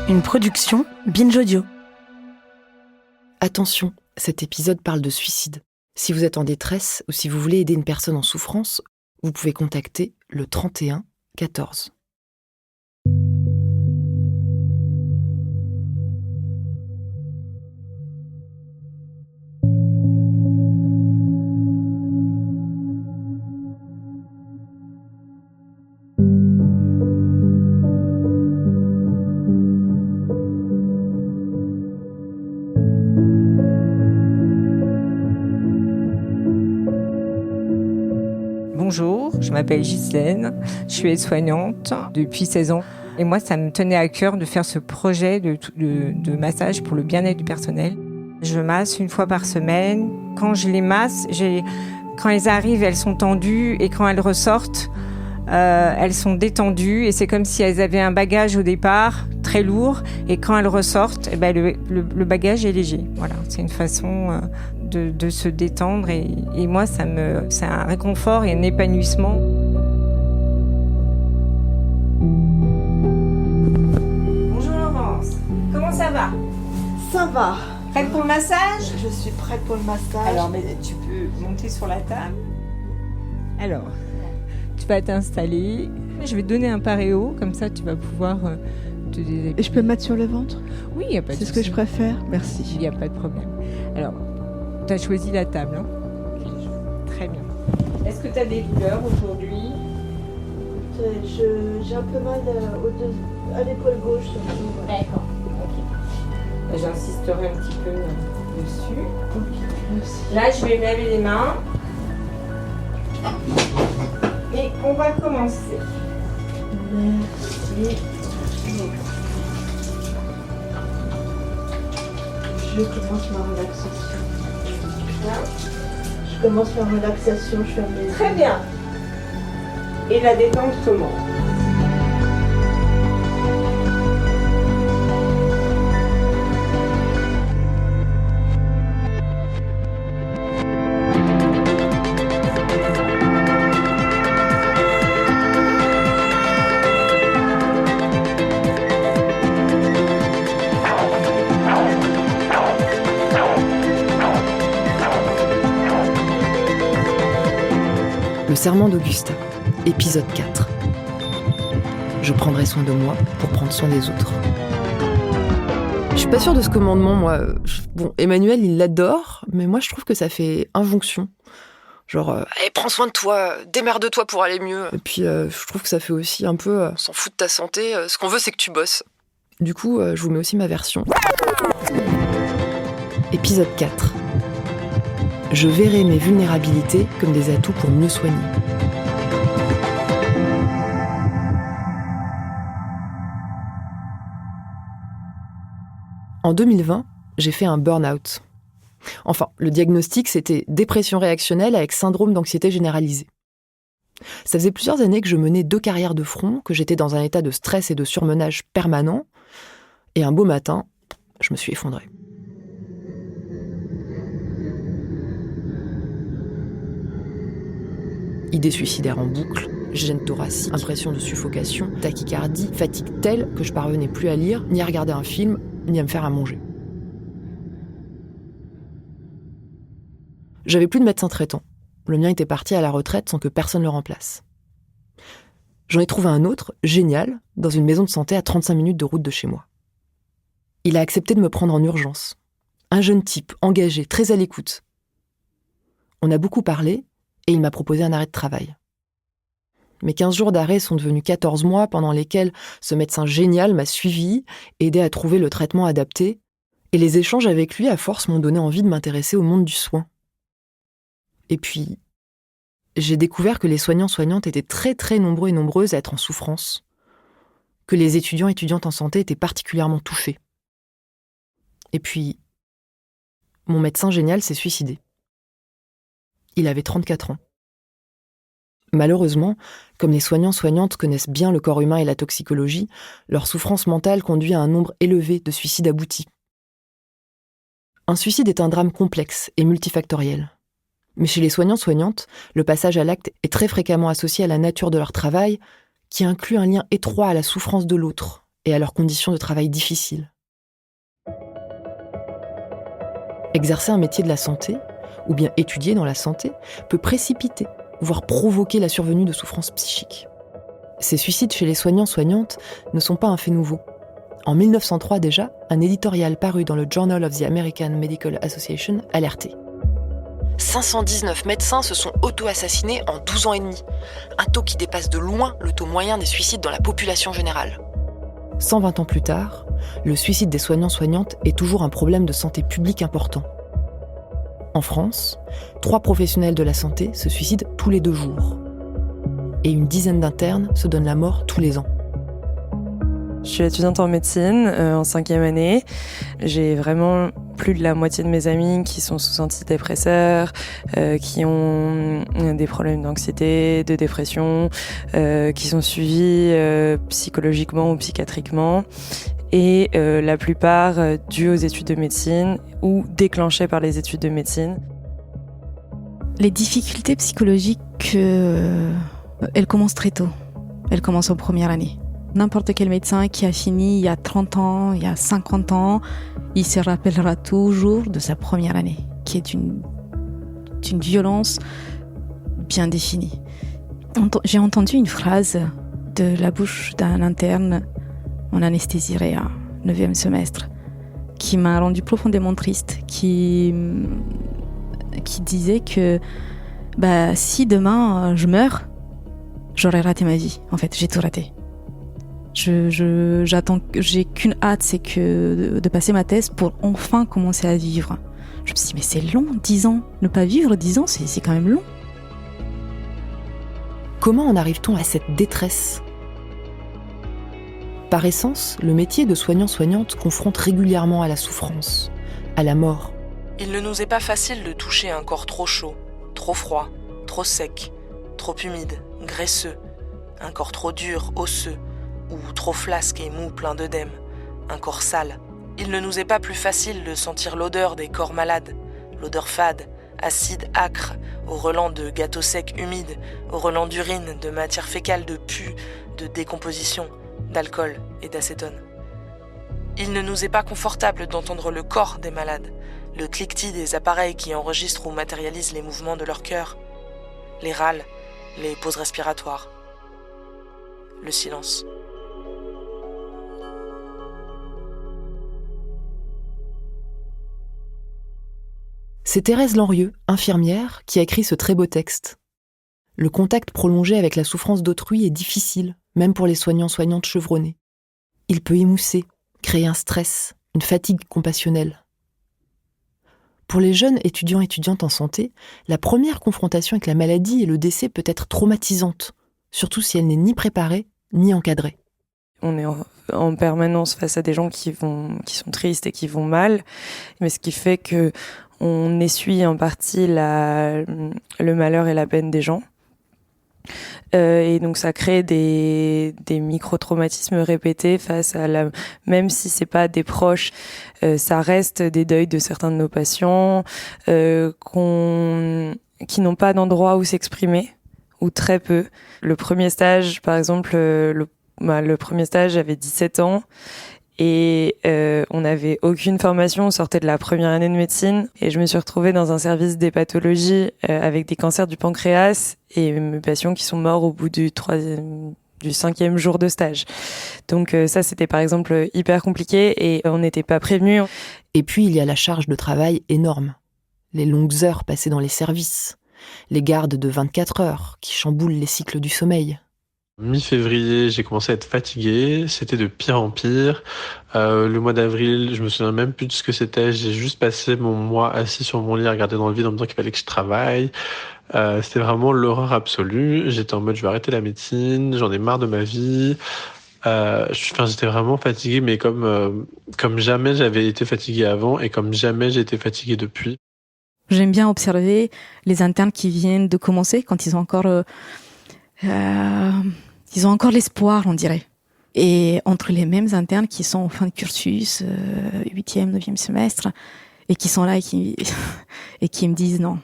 Une production Binge Audio. Attention, cet épisode parle de suicide. Si vous êtes en détresse ou si vous voulez aider une personne en souffrance, vous pouvez contacter le 31 14. Bonjour, je m'appelle Ghislaine, je suis aide-soignante depuis 16 ans. Et moi, ça me tenait à cœur de faire ce projet de massage pour le bien-être du personnel. Je masse une fois par semaine. Quand je les masse, quand elles arrivent, elles sont tendues et quand elles ressortent, elles sont détendues. Et c'est comme si elles avaient un bagage au départ, très lourd. Et quand elles ressortent, le bagage est léger. Voilà, c'est une façon de se détendre. Et moi, c'est un réconfort et un épanouissement. Bonjour Laurence, comment ça va ? Ça va. Prête pour le massage ? Je suis prête pour le massage. Alors, mais tu peux monter sur la table. Alors, tu vas t'installer. Je vais te donner un paréo, comme ça tu vas pouvoir te déshabiller. Et je peux me mettre sur le ventre ? Oui, il n'y a pas de C'est souci. ce que je préfère. Merci. Il n'y a pas de problème. Alors, tu as choisi la table, hein ? Ok, très bien. Est-ce que tu as des douleurs aujourd'hui ? J'ai un peu mal à l'épaule gauche surtout. D'accord, ok. J'insisterai un petit peu dessus. Ok, merci. Là, je vais me laver les mains. Et on va commencer. Merci. Je commence ma relaxation. Je commence ma relaxation, je ferme les yeux. Très bien. Et la détente commence. Le serment d'Augusta, épisode 4. Je prendrai soin de moi pour prendre soin des autres. Je suis pas sûre de ce commandement, moi. Bon, Emmanuel, il l'adore, mais moi, je trouve que ça fait injonction. Genre, allez, prends soin de toi, démerde-toi pour aller mieux. Et puis, je trouve que ça fait aussi un peu, on s'en fout de ta santé, ce qu'on veut, c'est que tu bosses. Du coup, je vous mets aussi ma version. Épisode 4. Je verrai mes vulnérabilités comme des atouts pour mieux soigner. En 2020, j'ai fait un burn-out. Enfin, le diagnostic, c'était dépression réactionnelle avec syndrome d'anxiété généralisée. Ça faisait plusieurs années que je menais 2 carrières de front, que j'étais dans un état de stress et de surmenage permanent. Et un beau matin, je me suis effondrée. Idées suicidaires en boucle, gêne thoracique, impression de suffocation, tachycardie, fatigue telle que je parvenais plus à lire, ni à regarder un film, ni à me faire à manger. J'avais plus de médecin traitant. Le mien était parti à la retraite sans que personne le remplace. J'en ai trouvé un autre, génial, dans une maison de santé à 35 minutes de route de chez moi. Il a accepté de me prendre en urgence. Un jeune type, engagé, très à l'écoute. On a beaucoup parlé, et il m'a proposé un arrêt de travail. Mes 15 jours d'arrêt sont devenus 14 mois pendant lesquels ce médecin génial m'a suivi, aidé à trouver le traitement adapté, et les échanges avec lui à force m'ont donné envie de m'intéresser au monde du soin. Et puis, j'ai découvert que les soignants-soignantes étaient très très nombreux et nombreuses à être en souffrance, que les étudiants-étudiantes en santé étaient particulièrement touchés. Et puis, mon médecin génial s'est suicidé. Il avait 34 ans. Malheureusement, comme les soignants-soignantes connaissent bien le corps humain et la toxicologie, leur souffrance mentale conduit à un nombre élevé de suicides aboutis. Un suicide est un drame complexe et multifactoriel. Mais chez les soignants-soignantes, le passage à l'acte est très fréquemment associé à la nature de leur travail, qui inclut un lien étroit à la souffrance de l'autre et à leurs conditions de travail difficiles. Exercer un métier de la santé, ou bien étudier dans la santé, peut précipiter, voire provoquer la survenue de souffrances psychiques. Ces suicides chez les soignants-soignantes ne sont pas un fait nouveau. En 1903 déjà, un éditorial paru dans le Journal of the American Medical Association alertait. 519 médecins se sont auto-assassinés en 12 ans et demi, un taux qui dépasse de loin le taux moyen des suicides dans la population générale. 120 ans plus tard, le suicide des soignants-soignantes est toujours un problème de santé publique important. En France, 3 professionnels de la santé se suicident tous les 2 jours. Et une dizaine d'internes se donnent la mort tous les ans. Je suis étudiante en médecine, en 5e année. J'ai vraiment plus de la moitié de mes amis qui sont sous antidépresseurs, qui ont des problèmes d'anxiété, de dépression, qui sont suivis psychologiquement ou psychiatriquement. Et la plupart dus aux études de médecine ou déclenchés par les études de médecine. Les difficultés psychologiques, elles commencent très tôt. Elles commencent en première année. N'importe quel médecin qui a fini il y a 30 ans, il y a 50 ans, il se rappellera toujours de sa première année, qui est une violence bien définie. J'ai entendu une phrase de la bouche d'un interne en anesthésie réa, 9e semestre, qui m'a rendu profondément triste, qui disait que si demain je meurs, j'aurais raté ma vie. En fait, j'ai tout raté. J'ai qu'une hâte, c'est que de passer ma thèse pour enfin commencer à vivre. Je me suis dit, mais c'est long, 10 ans. Ne pas vivre 10 ans, c'est quand même long. Comment en arrive-t-on à cette détresse ? Par essence, le métier de soignant-soignante confronte régulièrement à la souffrance, à la mort. Il ne nous est pas facile de toucher un corps trop chaud, trop froid, trop sec, trop humide, graisseux, un corps trop dur, osseux, ou trop flasque et mou plein d'œdème, un corps sale. Il ne nous est pas plus facile de sentir l'odeur des corps malades, l'odeur fade, acide, âcre, au relent de gâteaux secs humides, au relent d'urine, de matière fécale, de pus, de décomposition, d'alcool et d'acétone. Il ne nous est pas confortable d'entendre le corps des malades, le cliquetis des appareils qui enregistrent ou matérialisent les mouvements de leur cœur, les râles, les pauses respiratoires, le silence. C'est Thérèse Lenrieux, infirmière, qui a écrit ce très beau texte. Le contact prolongé avec la souffrance d'autrui est difficile, même pour les soignants-soignantes chevronnés. Il peut émousser, créer un stress, une fatigue compassionnelle. Pour les jeunes étudiants-étudiantes en santé, la première confrontation avec la maladie et le décès peut être traumatisante, surtout si elle n'est ni préparée, ni encadrée. On est en permanence face à des gens qui sont tristes et qui vont mal, mais ce qui fait que on essuie en partie le malheur et la peine des gens. Et donc ça crée des micro-traumatismes répétés face à même si c'est pas des proches, ça reste des deuils de certains de nos patients qui n'ont pas d'endroit où s'exprimer, ou très peu. Le premier stage, par exemple, le premier stage, j'avais 17 ans. Et on n'avait aucune formation, on sortait de la première année de médecine et je me suis retrouvée dans un service d'hépatologie avec des cancers du pancréas et mes patients qui sont morts au bout du 5e jour de stage. Donc ça, c'était par exemple hyper compliqué et on n'était pas prévenus. Et puis il y a la charge de travail énorme, les longues heures passées dans les services, les gardes de 24 heures qui chamboulent les cycles du sommeil. Mi-février, j'ai commencé à être fatigué, c'était de pire en pire. Le mois d'avril, je me souviens même plus de ce que c'était, j'ai juste passé mon mois assis sur mon lit à regarder dans le vide en me disant qu'il fallait que je travaille. C'était vraiment l'horreur absolue. J'étais en mode je vais arrêter la médecine, j'en ai marre de ma vie. J'étais vraiment fatigué, mais comme jamais j'avais été fatigué avant et comme jamais j'ai été fatigué depuis. J'aime bien observer les internes qui viennent de commencer quand ils ont encore l'espoir, on dirait. Et entre les mêmes internes qui sont en fin de cursus, 8e, 9e semestre, et qui sont là et qui me disent non,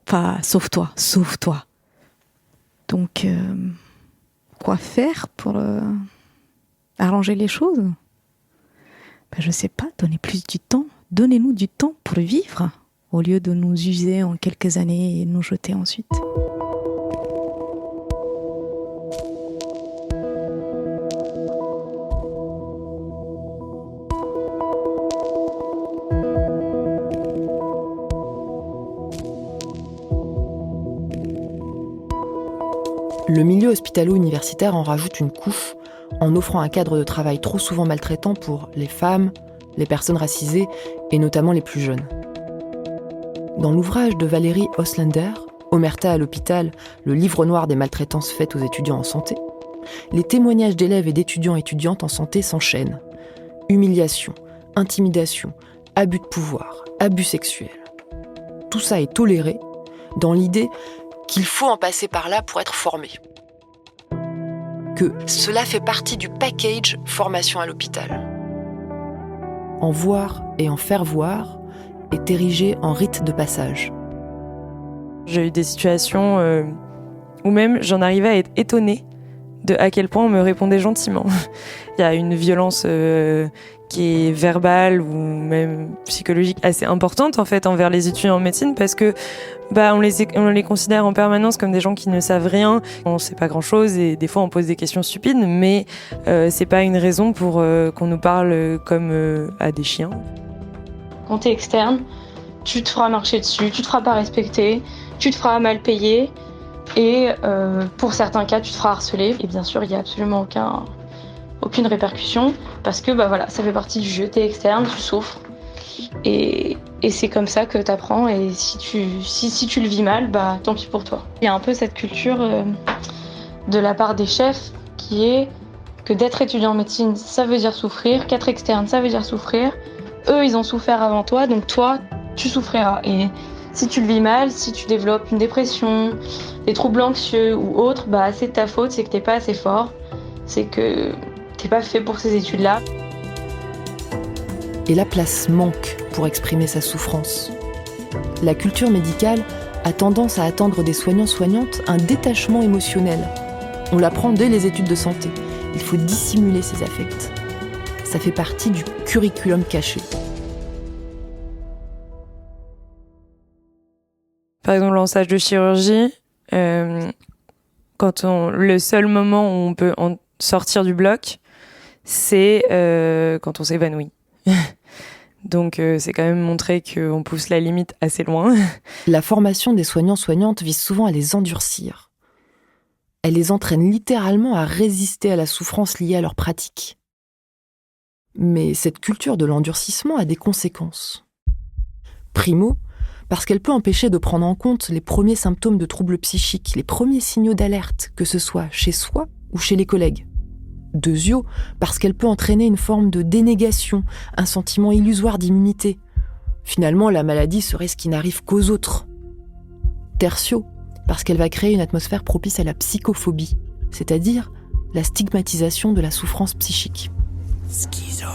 pas sauve-toi. Donc, quoi faire pour arranger les choses. Je sais pas, donner plus du temps. Donnez-nous du temps pour vivre, au lieu de nous user en quelques années et nous jeter ensuite. Le milieu hospitalo-universitaire en rajoute une couche en offrant un cadre de travail trop souvent maltraitant pour les femmes, les personnes racisées et notamment les plus jeunes. Dans l'ouvrage de Valérie Oslander, Omerta à l'hôpital, le livre noir des maltraitances faites aux étudiants en santé, les témoignages d'élèves et d'étudiants et étudiantes en santé s'enchaînent. Humiliation, intimidation, abus de pouvoir, abus sexuels. Tout ça est toléré dans l'idée qu'il faut en passer par là pour être formé. Que cela fait partie du package formation à l'hôpital. En voir et en faire voir est érigé en rite de passage. J'ai eu des situations où même j'en arrivais à être étonnée de à quel point on me répondait gentiment. Il y a une violence qui est verbale ou même psychologique assez importante en fait envers les étudiants en médecine parce que on les considère en permanence comme des gens qui ne savent rien, on sait pas grand chose et des fois on pose des questions stupides mais c'est pas une raison pour qu'on nous parle comme à des chiens. Quand t'es externe, tu te feras marcher dessus, tu te feras pas respecter, tu te feras mal payer et pour certains cas tu te feras harceler et bien sûr il y a absolument aucune répercussion parce que ça fait partie du jeu, t'es externe, tu souffres et c'est comme ça que t'apprends et si tu le vis mal, tant pis pour toi. Il y a un peu cette culture de la part des chefs qui est que d'être étudiant en médecine ça veut dire souffrir, qu'être externe ça veut dire souffrir, eux ils ont souffert avant toi donc toi tu souffriras et si tu le vis mal, si tu développes une dépression, des troubles anxieux ou autres, c'est de ta faute, c'est que t'es pas assez fort, c'est que t'es pas fait pour ces études-là. Et la place manque pour exprimer sa souffrance. La culture médicale a tendance à attendre des soignants-soignantes un détachement émotionnel. On l'apprend dès les études de santé. Il faut dissimuler ses affects. Ça fait partie du curriculum caché. Par exemple, en stage de chirurgie, le seul moment où on peut en sortir du bloc, c'est quand on s'évanouit. Donc c'est quand même montrer qu'on pousse la limite assez loin. La formation des soignants-soignantes vise souvent à les endurcir. Elle les entraîne littéralement à résister à la souffrance liée à leur pratique. Mais cette culture de l'endurcissement a des conséquences. Primo, parce qu'elle peut empêcher de prendre en compte les premiers symptômes de troubles psychiques, les premiers signaux d'alerte, que ce soit chez soi ou chez les collègues. Deuxio, parce qu'elle peut entraîner une forme de dénégation, un sentiment illusoire d'immunité. Finalement, la maladie serait ce qui n'arrive qu'aux autres. Tertio, parce qu'elle va créer une atmosphère propice à la psychophobie, c'est-à-dire la stigmatisation de la souffrance psychique. Schizo,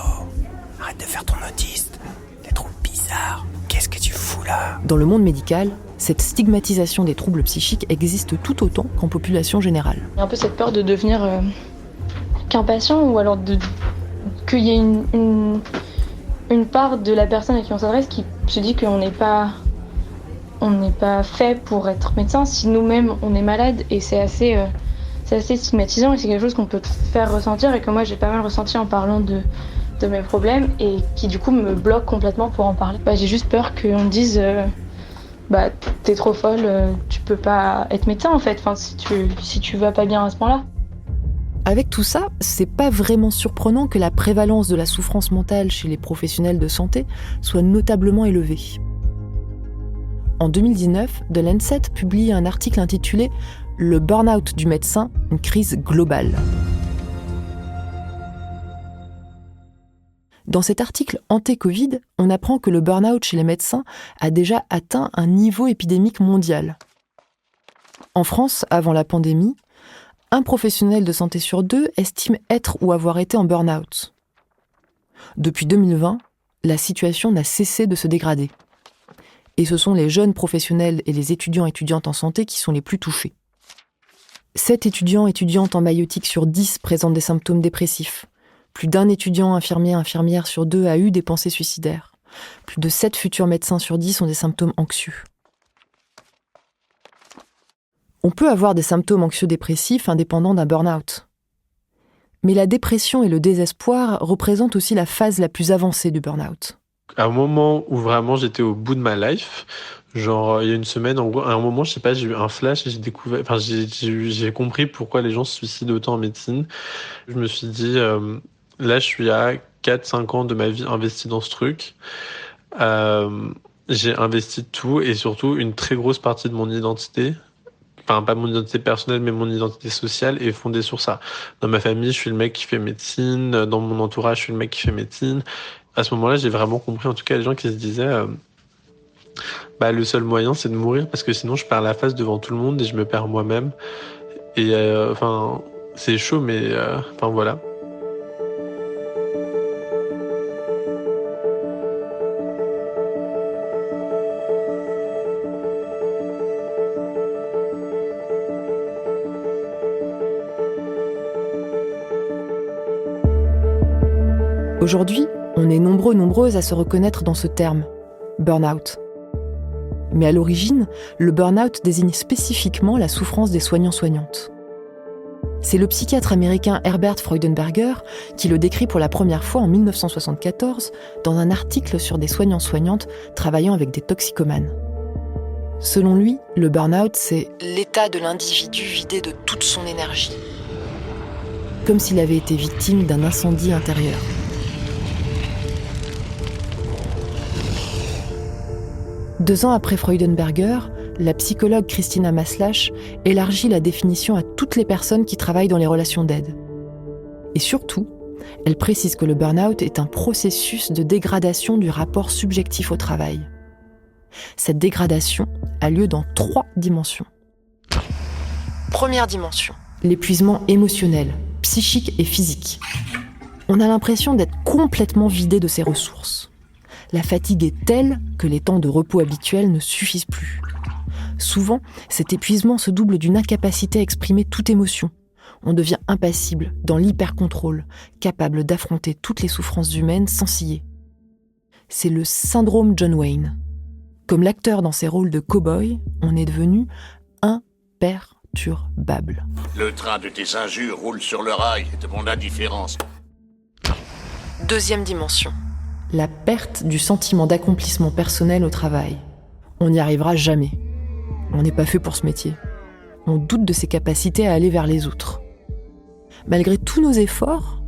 arrête de faire ton autiste, t'es trop bizarre, qu'est-ce que tu fous là ? Dans le monde médical, cette stigmatisation des troubles psychiques existe tout autant qu'en population générale. Il y a un peu cette peur de devenir qu'un patient ou alors qu'il y ait une part de la personne à qui on s'adresse qui se dit qu'on n'est pas fait pour être médecin si nous-mêmes on est malade et c'est assez stigmatisant et c'est quelque chose qu'on peut faire ressentir et que moi j'ai pas mal ressenti en parlant de mes problèmes et qui du coup me bloque complètement pour en parler. J'ai juste peur qu'on me dise t'es trop folle, tu peux pas être médecin en fait, si tu vas pas bien à ce point-là. Avec tout ça, c'est pas vraiment surprenant que la prévalence de la souffrance mentale chez les professionnels de santé soit notablement élevée. En 2019, The Lancet publie un article intitulé « Le burn-out du médecin, une crise globale ». Dans cet article anté-Covid, on apprend que le burn-out chez les médecins a déjà atteint un niveau épidémique mondial. En France, avant la pandémie, un professionnel de santé sur 2 estime être ou avoir été en burn-out. Depuis 2020, la situation n'a cessé de se dégrader. Et ce sont les jeunes professionnels et les étudiants-étudiantes en santé qui sont les plus touchés. 7 étudiants-étudiantes en maïeutique sur 10 présentent des symptômes dépressifs. Plus d'1 étudiant infirmière sur 2 a eu des pensées suicidaires. Plus de 7 futurs médecins sur 10 ont des symptômes anxieux. On peut avoir des symptômes anxieux-dépressifs indépendants d'un burn-out. Mais la dépression et le désespoir représentent aussi la phase la plus avancée du burn-out. À un moment où vraiment j'étais au bout de ma life, genre il y a une semaine, en gros, à un moment, je sais pas, j'ai eu un flash et j'ai compris pourquoi les gens se suicident autant en médecine. Je me suis dit, là je suis à 4-5 ans de ma vie investie dans ce truc. J'ai investi tout et surtout une très grosse partie de mon identité. Enfin, pas mon identité personnelle, mais mon identité sociale est fondée sur ça. Dans ma famille, je suis le mec qui fait médecine. Dans mon entourage, je suis le mec qui fait médecine. À ce moment-là, j'ai vraiment compris, en tout cas, les gens qui se disaient le seul moyen, c'est de mourir parce que sinon, je perds la face devant tout le monde et je me perds moi-même. Et c'est chaud, mais voilà. Aujourd'hui, on est nombreuses à se reconnaître dans ce terme, burn-out. Mais à l'origine, le burn-out désigne spécifiquement la souffrance des soignants-soignantes. C'est le psychiatre américain Herbert Freudenberger qui le décrit pour la première fois en 1974 dans un article sur des soignants-soignantes travaillant avec des toxicomanes. Selon lui, le burn-out, c'est l'état de l'individu vidé de toute son énergie, comme s'il avait été victime d'un incendie intérieur. Deux ans après Freudenberger, la psychologue Christina Maslach élargit la définition à toutes les personnes qui travaillent dans les relations d'aide. Et surtout, elle précise que le burn-out est un processus de dégradation du rapport subjectif au travail. Cette dégradation a lieu dans 3 dimensions. Première dimension, l'épuisement émotionnel, psychique et physique. On a l'impression d'être complètement vidé de ses ressources. La fatigue est telle que les temps de repos habituels ne suffisent plus. Souvent, cet épuisement se double d'une incapacité à exprimer toute émotion. On devient impassible, dans l'hyper-contrôle, capable d'affronter toutes les souffrances humaines sans ciller. C'est le syndrome John Wayne. Comme l'acteur dans ses rôles de cow-boy, on est devenu imperturbable. Le train de tes injures roule sur le rail de mon indifférence. Deuxième dimension. La perte du sentiment d'accomplissement personnel au travail. On n'y arrivera jamais. On n'est pas fait pour ce métier. On doute de ses capacités à aller vers les autres. Malgré tous nos efforts,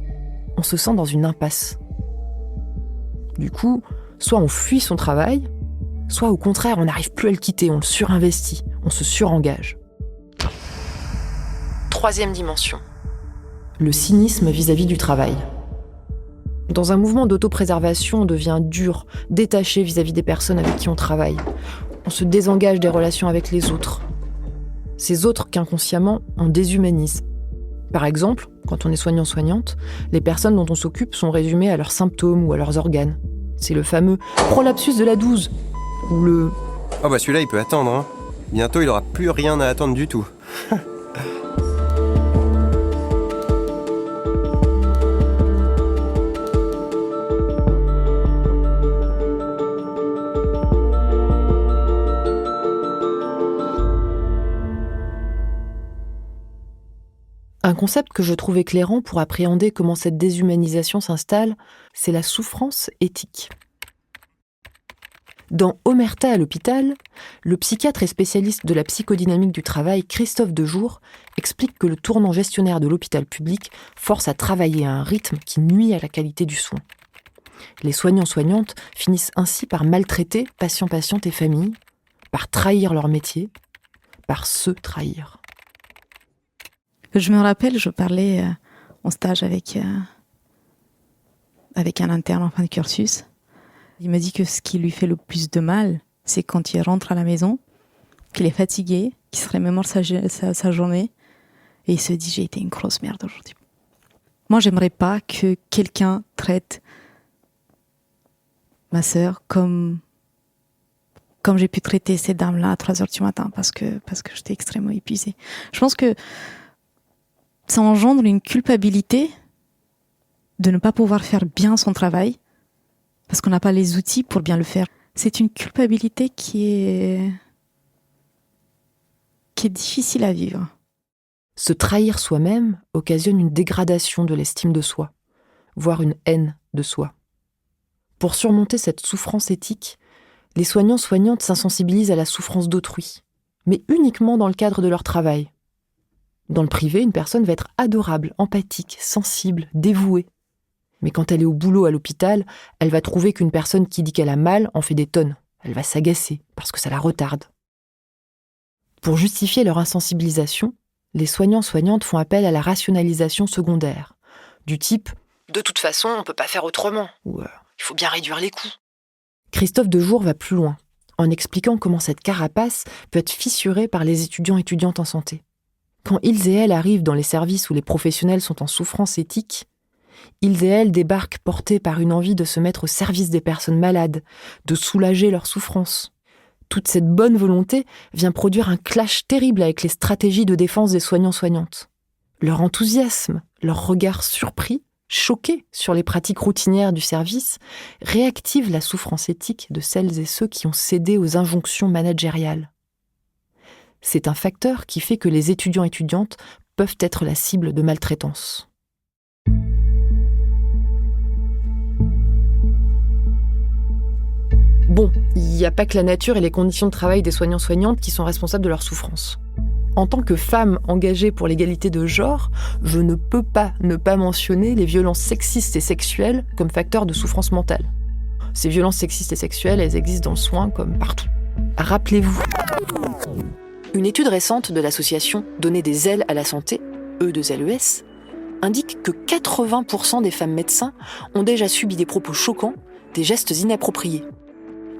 on se sent dans une impasse. Du coup, soit on fuit son travail, soit au contraire, on n'arrive plus à le quitter, on le surinvestit, on se surengage. Troisième dimension. Le cynisme vis-à-vis du travail. Dans un mouvement d'autopréservation, on devient dur, détaché vis-à-vis des personnes avec qui on travaille. On se désengage des relations avec les autres. Ces autres qu'inconsciemment, on déshumanise. Par exemple, quand on est soignant-soignante, les personnes dont on s'occupe sont résumées à leurs symptômes ou à leurs organes. C'est le fameux « prolapsus de la 12 » ou le « Oh bah celui-là, il peut attendre, hein. Bientôt, il aura plus rien à attendre du tout. » Un concept que je trouve éclairant pour appréhender comment cette déshumanisation s'installe, c'est la souffrance éthique. Dans Omerta à l'hôpital, le psychiatre et spécialiste de la psychodynamique du travail, Christophe Dejour, explique que le tournant gestionnaire de l'hôpital public force à travailler à un rythme qui nuit à la qualité du soin. Les soignants-soignantes finissent ainsi par maltraiter patients-patientes et familles, par trahir leur métier, par se trahir. Je me rappelle, je parlais en stage avec un interne en fin de cursus. Il me dit que ce qui lui fait le plus de mal, c'est quand il rentre à la maison, qu'il est fatigué, qu'il se remémore sa journée, et il se dit « j'ai été une grosse merde aujourd'hui ». Moi, j'aimerais pas que quelqu'un traite ma sœur comme j'ai pu traiter ces dames-là à 3h du matin, parce que j'étais extrêmement épuisée. Je pense que ça engendre une culpabilité de ne pas pouvoir faire bien son travail parce qu'on n'a pas les outils pour bien le faire. C'est une culpabilité qui est difficile à vivre. Se trahir soi-même occasionne une dégradation de l'estime de soi, voire une haine de soi. Pour surmonter cette souffrance éthique, les soignants-soignantes s'insensibilisent à la souffrance d'autrui, mais uniquement dans le cadre de leur travail. Dans le privé, une personne va être adorable, empathique, sensible, dévouée. Mais quand elle est au boulot à l'hôpital, elle va trouver qu'une personne qui dit qu'elle a mal en fait des tonnes. Elle va s'agacer parce que ça la retarde. Pour justifier leur insensibilisation, les soignants-soignantes font appel à la rationalisation secondaire, du type « de toute façon, on ne peut pas faire autrement » ou « il faut bien réduire les coûts ». Christophe Dejour va plus loin, en expliquant comment cette carapace peut être fissurée par les étudiants-étudiantes en santé. Quand ils et elles arrivent dans les services où les professionnels sont en souffrance éthique, ils et elles débarquent portés par une envie de se mettre au service des personnes malades, de soulager leur souffrance. Toute cette bonne volonté vient produire un clash terrible avec les stratégies de défense des soignants-soignantes. Leur enthousiasme, leur regard surpris, choqué sur les pratiques routinières du service, réactivent la souffrance éthique de celles et ceux qui ont cédé aux injonctions managériales. C'est un facteur qui fait que les étudiants-étudiantes peuvent être la cible de maltraitance. Bon, il n'y a pas que la nature et les conditions de travail des soignants-soignantes qui sont responsables de leur souffrance. En tant que femme engagée pour l'égalité de genre, je ne peux pas ne pas mentionner les violences sexistes et sexuelles comme facteurs de souffrance mentale. Ces violences sexistes et sexuelles, elles existent dans le soin comme partout. Rappelez-vous, une étude récente de l'association Donner des ailes à la santé, E2LES, indique que 80% des femmes médecins ont déjà subi des propos choquants, des gestes inappropriés.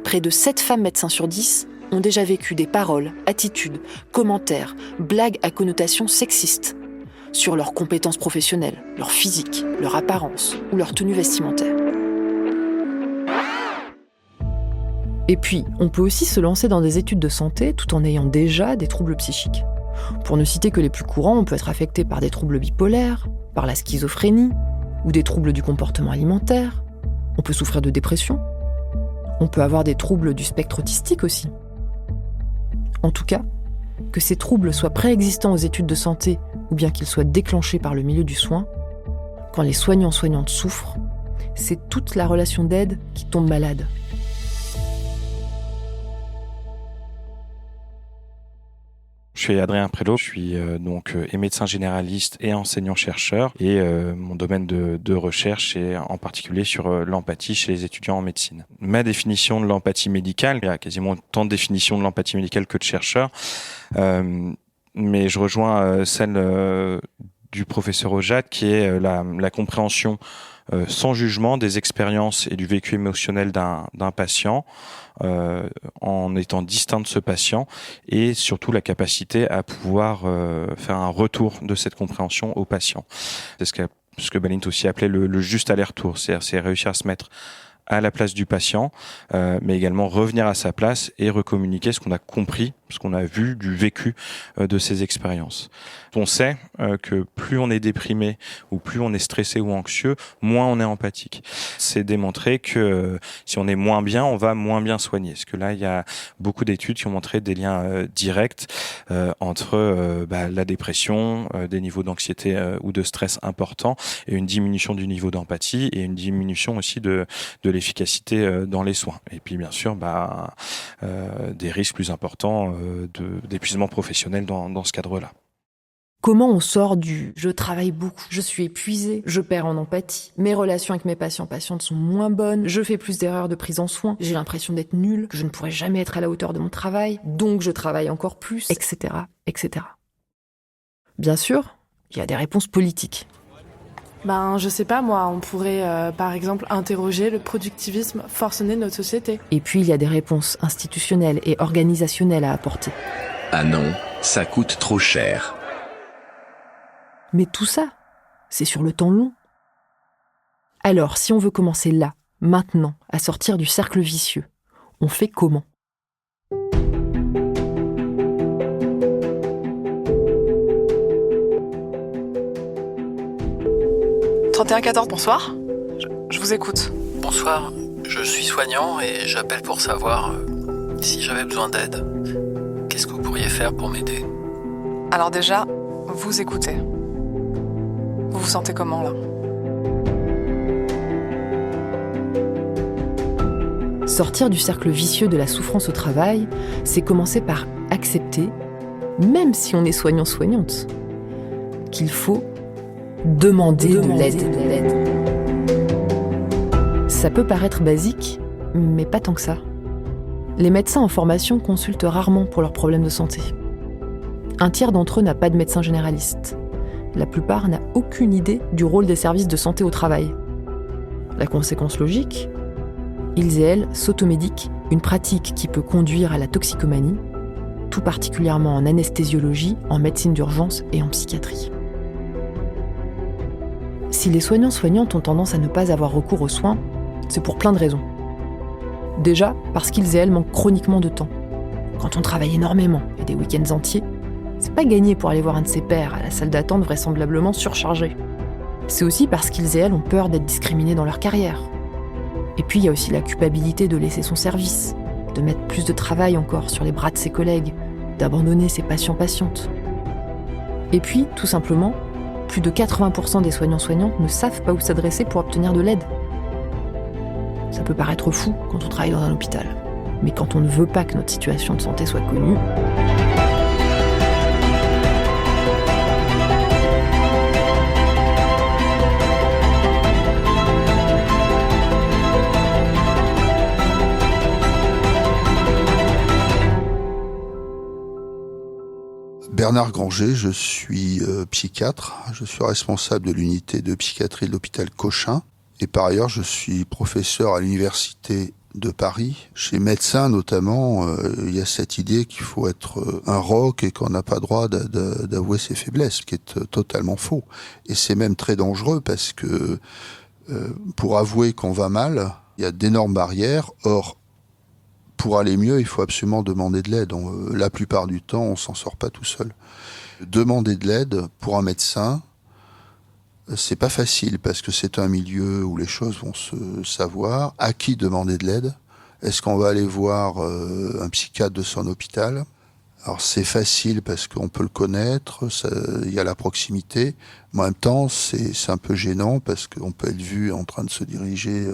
Près de 7 femmes médecins sur 10 ont déjà vécu des paroles, attitudes, commentaires, blagues à connotation sexiste sur leurs compétences professionnelles, leur physique, leur apparence ou leur tenue vestimentaire. Et puis, on peut aussi se lancer dans des études de santé tout en ayant déjà des troubles psychiques. Pour ne citer que les plus courants, on peut être affecté par des troubles bipolaires, par la schizophrénie ou des troubles du comportement alimentaire. On peut souffrir de dépression. On peut avoir des troubles du spectre autistique aussi. En tout cas, que ces troubles soient préexistants aux études de santé ou bien qu'ils soient déclenchés par le milieu du soin, quand les soignants-soignantes souffrent, c'est toute la relation d'aide qui tombe malade. Je suis Adrien Prélot, je suis et médecin généraliste et enseignant-chercheur et mon domaine de recherche est en particulier sur l'empathie chez les étudiants en médecine. Ma définition de l'empathie médicale, il y a quasiment autant de définitions de l'empathie médicale que de chercheurs, mais je rejoins celle du professeur Ojad qui est la compréhension sans jugement des expériences et du vécu émotionnel d'un patient, en étant distinct de ce patient et surtout la capacité à pouvoir faire un retour de cette compréhension au patient. C'est ce que Balint aussi appelait le juste aller-retour, c'est réussir à se mettre à la place du patient, mais également revenir à sa place et recommuniquer ce qu'on a compris, ce qu'on a vu du vécu de ces expériences. On sait que plus on est déprimé ou plus on est stressé ou anxieux, moins on est empathique. C'est démontré que si on est moins bien, on va moins bien soigner. Parce que là, il y a beaucoup d'études qui ont montré des liens directs entre la dépression, des niveaux d'anxiété ou de stress importants et une diminution du niveau d'empathie et une diminution aussi de l'efficacité dans les soins. Et puis bien sûr, des risques plus importants d'épuisement professionnel dans ce cadre-là. Comment on sort du « je travaille beaucoup, je suis épuisé, je perds en empathie, mes relations avec mes patients-patientes sont moins bonnes, je fais plus d'erreurs de prise en soin, j'ai l'impression d'être nul, que je ne pourrai jamais être à la hauteur de mon travail, donc je travaille encore plus, etc., etc. » Bien sûr, il y a des réponses politiques. Je sais pas moi, on pourrait par exemple interroger le productivisme forcené de notre société. Et puis il y a des réponses institutionnelles et organisationnelles à apporter. Ah non, ça coûte trop cher. Mais tout ça, c'est sur le temps long. Alors, si on veut commencer là, maintenant, à sortir du cercle vicieux, on fait comment ? 3114, bonsoir. Je vous écoute. Bonsoir, je suis soignant et j'appelle pour savoir si j'avais besoin d'aide. Qu'est-ce que vous pourriez faire pour m'aider ? Alors déjà, vous écoutez. Vous vous sentez comment là ? Sortir du cercle vicieux de la souffrance au travail, c'est commencer par accepter, même si on est soignant-soignante, qu'il faut demander de l'aide. Ça peut paraître basique, mais pas tant que ça. Les médecins en formation consultent rarement pour leurs problèmes de santé. Un tiers d'entre eux n'a pas de médecin généraliste. La plupart n'a aucune idée du rôle des services de santé au travail. La conséquence logique, ils et elles s'automédiquent, une pratique qui peut conduire à la toxicomanie, tout particulièrement en anesthésiologie, en médecine d'urgence et en psychiatrie. Si les soignants-soignantes ont tendance à ne pas avoir recours aux soins, c'est pour plein de raisons. Déjà, parce qu'ils et elles manquent chroniquement de temps. Quand on travaille énormément et des week-ends entiers, c'est pas gagné pour aller voir un de ses pairs à la salle d'attente vraisemblablement surchargée. C'est aussi parce qu'ils et elles ont peur d'être discriminés dans leur carrière. Et puis il y a aussi la culpabilité de laisser son service, de mettre plus de travail encore sur les bras de ses collègues, d'abandonner ses patients-patientes. Et puis, tout simplement, plus de 80% des soignants-soignantes ne savent pas où s'adresser pour obtenir de l'aide. Ça peut paraître fou quand on travaille dans un hôpital, mais quand on ne veut pas que notre situation de santé soit connue, Bernard Granger, je suis psychiatre, je suis responsable de l'unité de psychiatrie de l'hôpital Cochin et par ailleurs je suis professeur à l'université de Paris. Chez médecins notamment, il y a cette idée qu'il faut être un roc et qu'on n'a pas droit d'avouer ses faiblesses, ce qui est totalement faux. Et c'est même très dangereux parce que pour avouer qu'on va mal, il y a d'énormes barrières. Or, pour aller mieux, il faut absolument demander de l'aide. La plupart du temps, on s'en sort pas tout seul. Demander de l'aide pour un médecin, c'est pas facile parce que c'est un milieu où les choses vont se savoir. À qui demander de l'aide ? Est-ce qu'on va aller voir un psychiatre de son hôpital ? Alors c'est facile parce qu'on peut le connaître, il y a la proximité. Mais en même temps, c'est un peu gênant parce qu'on peut être vu en train de se diriger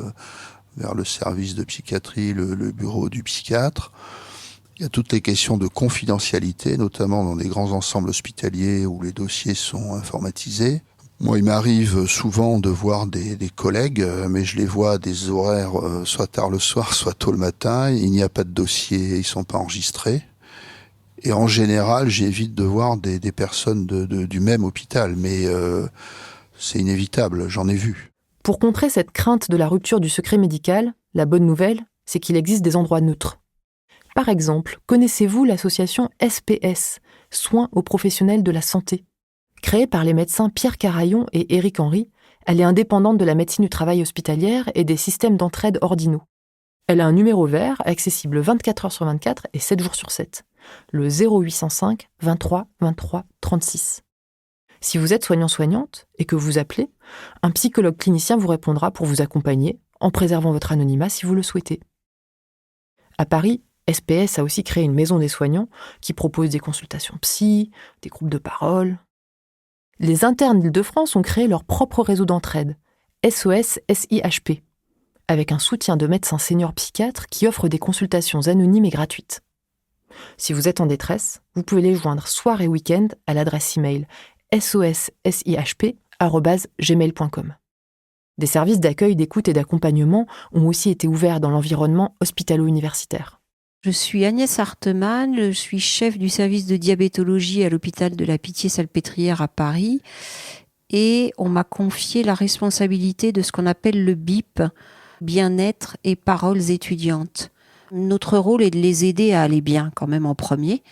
vers le service de psychiatrie, le bureau du psychiatre. Il y a toutes les questions de confidentialité, notamment dans des grands ensembles hospitaliers où les dossiers sont informatisés. Moi, il m'arrive souvent de voir des collègues, mais je les vois à des horaires soit tard le soir, soit tôt le matin. Il n'y a pas de dossier, ils sont pas enregistrés. Et en général, j'évite de voir des personnes du même hôpital, mais c'est inévitable, j'en ai vu. Pour contrer cette crainte de la rupture du secret médical, la bonne nouvelle, c'est qu'il existe des endroits neutres. Par exemple, connaissez-vous l'association SPS, Soins aux professionnels de la santé ? Créée par les médecins Pierre Carayon et Éric Henry, elle est indépendante de la médecine du travail hospitalière et des systèmes d'entraide ordinaux. Elle a un numéro vert accessible 24 heures sur 24 et 7 jours sur 7, le 0805 23 23 36. Si vous êtes soignant-soignante et que vous appelez, un psychologue clinicien vous répondra pour vous accompagner en préservant votre anonymat si vous le souhaitez. À Paris, SPS a aussi créé une maison des soignants qui propose des consultations psy, des groupes de parole. Les internes d'Île-de-France ont créé leur propre réseau d'entraide, SOS-SIHP, avec un soutien de médecins seniors psychiatres qui offrent des consultations anonymes et gratuites. Si vous êtes en détresse, vous pouvez les joindre soir et week-end à l'adresse email sossihp@gmail.com. Des services d'accueil, d'écoute et d'accompagnement ont aussi été ouverts dans l'environnement hospitalo-universitaire. Je suis Agnès Hartemann, je suis chef du service de diabétologie à l'hôpital de la Pitié-Salpêtrière à Paris et on m'a confié la responsabilité de ce qu'on appelle le BIP, bien-être et paroles étudiantes. Notre rôle est de les aider à aller bien quand même en premier.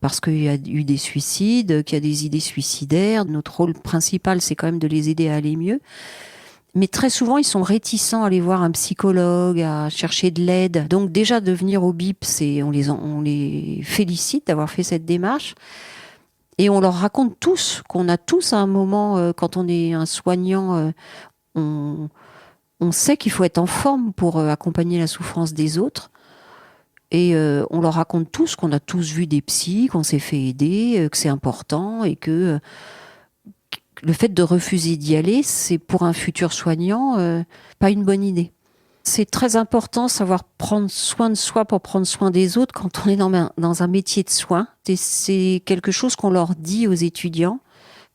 Parce qu'il y a eu des suicides, qu'il y a des idées suicidaires. Notre rôle principal, c'est quand même de les aider à aller mieux. Mais très souvent, ils sont réticents à aller voir un psychologue, à chercher de l'aide. Donc déjà, de venir au BIP, on les félicite d'avoir fait cette démarche. Et on leur raconte tous qu'on a tous à un moment, quand on est un soignant, on sait qu'il faut être en forme pour accompagner la souffrance des autres. Et on leur raconte tous qu'on a tous vu des psys, qu'on s'est fait aider, que c'est important et que le fait de refuser d'y aller, c'est pour un futur soignant pas une bonne idée. C'est très important de savoir prendre soin de soi pour prendre soin des autres quand on est dans un métier de soins. C'est quelque chose qu'on leur dit aux étudiants.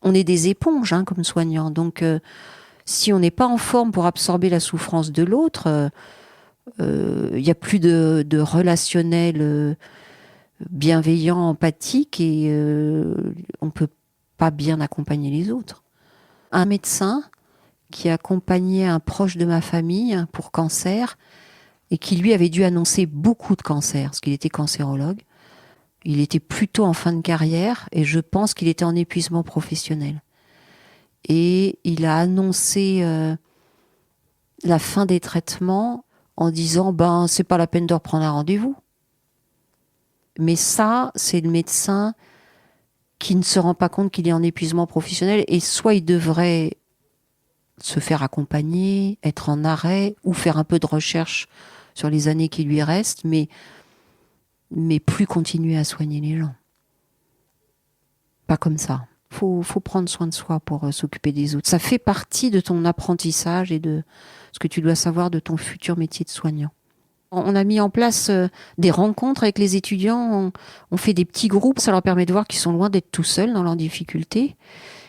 On est des éponges comme soignants. Donc, si on n'est pas en forme pour absorber la souffrance de l'autre, il n'y a plus de relationnel bienveillant, empathique, et on ne peut pas bien accompagner les autres. Un médecin qui accompagnait un proche de ma famille pour cancer et qui lui avait dû annoncer beaucoup de cancers, parce qu'il était cancérologue. Il était plutôt en fin de carrière et je pense qu'il était en épuisement professionnel. Et il a annoncé la fin des traitements en disant « c'est pas la peine de reprendre un rendez-vous ». Mais ça, c'est le médecin qui ne se rend pas compte qu'il est en épuisement professionnel et soit il devrait se faire accompagner, être en arrêt ou faire un peu de recherche sur les années qui lui restent, mais plus continuer à soigner les gens. Pas comme ça. Faut prendre soin de soi pour s'occuper des autres. Ça fait partie de ton apprentissage et de ce que tu dois savoir de ton futur métier de soignant. On a mis en place des rencontres avec les étudiants, on fait des petits groupes, ça leur permet de voir qu'ils sont loin d'être tout seuls dans leurs difficultés.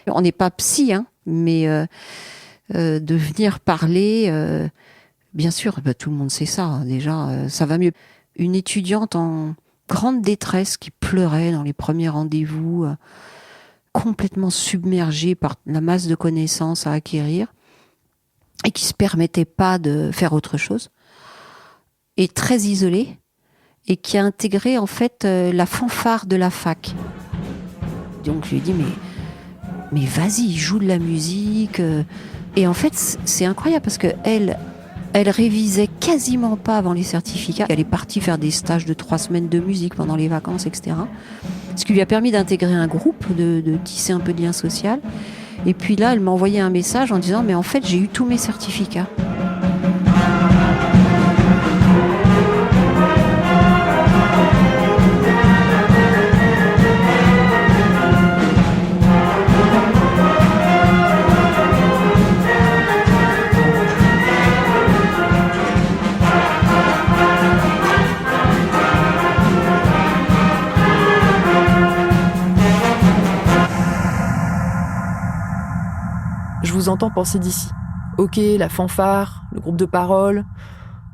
On n'est pas psy, mais de venir parler, bien sûr, tout le monde sait ça, déjà, ça va mieux. Une étudiante en grande détresse qui pleurait dans les premiers rendez-vous, complètement submergée par la masse de connaissances à acquérir et qui se permettait pas de faire autre chose, et très isolée, et qui a intégré en fait la fanfare de la fac. Donc je lui ai dit mais vas-y, joue de la musique. Et en fait c'est incroyable parce que elle révisait quasiment pas avant les certificats. Elle est partie faire des stages de 3 semaines de musique pendant les vacances, etc. Ce qui lui a permis d'intégrer un groupe, de tisser un peu de lien social. Et puis là, elle m'a envoyé un message en disant « Mais en fait, j'ai eu tous mes certificats. » Je vous entends penser d'ici. Ok, la fanfare, le groupe de parole,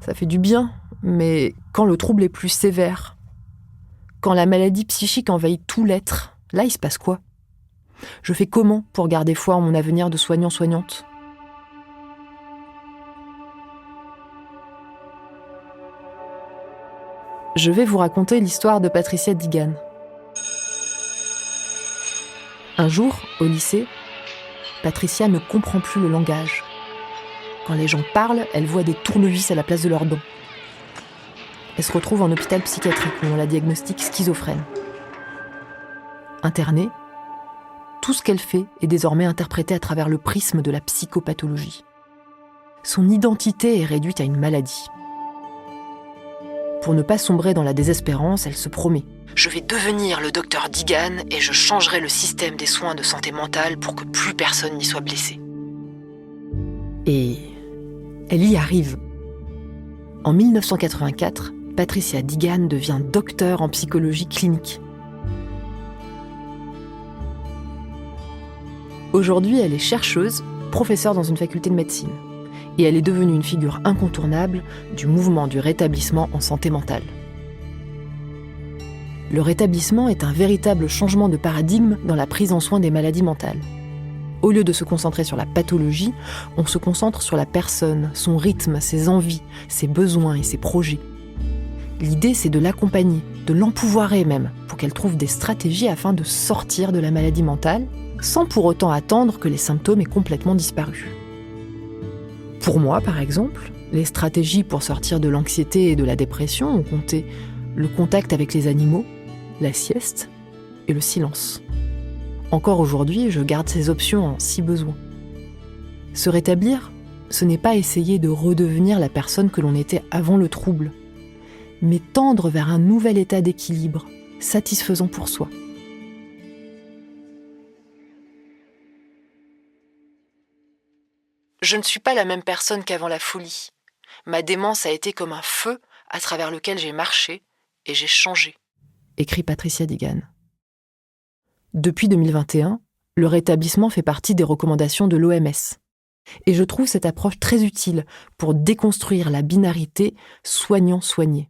ça fait du bien, mais quand le trouble est plus sévère, quand la maladie psychique envahit tout l'être, là il se passe quoi ? Je fais comment pour garder foi en mon avenir de soignant-soignante ? Je vais vous raconter l'histoire de Patricia Digan. Un jour, au lycée, Patricia ne comprend plus le langage. Quand les gens parlent, elle voit des tournevis à la place de leurs dents. Elle se retrouve en hôpital psychiatrique où on la diagnostique schizophrène. Internée, tout ce qu'elle fait est désormais interprété à travers le prisme de la psychopathologie. Son identité est réduite à une maladie. Pour ne pas sombrer dans la désespérance, elle se promet. Je vais devenir le docteur Digan et je changerai le système des soins de santé mentale pour que plus personne n'y soit blessé. Et elle y arrive. En 1984, Patricia Digan devient docteur en psychologie clinique. Aujourd'hui, elle est chercheuse, professeure dans une faculté de médecine. Et elle est devenue une figure incontournable du mouvement du rétablissement en santé mentale. Le rétablissement est un véritable changement de paradigme dans la prise en soin des maladies mentales. Au lieu de se concentrer sur la pathologie, on se concentre sur la personne, son rythme, ses envies, ses besoins et ses projets. L'idée, c'est de l'accompagner, de l'empouvoirer même, pour qu'elle trouve des stratégies afin de sortir de la maladie mentale, sans pour autant attendre que les symptômes aient complètement disparu. Pour moi, par exemple, les stratégies pour sortir de l'anxiété et de la dépression ont compté le contact avec les animaux, la sieste et le silence. Encore aujourd'hui, je garde ces options en si besoin. Se rétablir, ce n'est pas essayer de redevenir la personne que l'on était avant le trouble, mais tendre vers un nouvel état d'équilibre, satisfaisant pour soi. Je ne suis pas la même personne qu'avant la folie. Ma démence a été comme un feu à travers lequel j'ai marché et j'ai changé. Écrit Patricia Digan. Depuis 2021, le rétablissement fait partie des recommandations de l'OMS. Et je trouve cette approche très utile pour déconstruire la binarité soignant-soigné.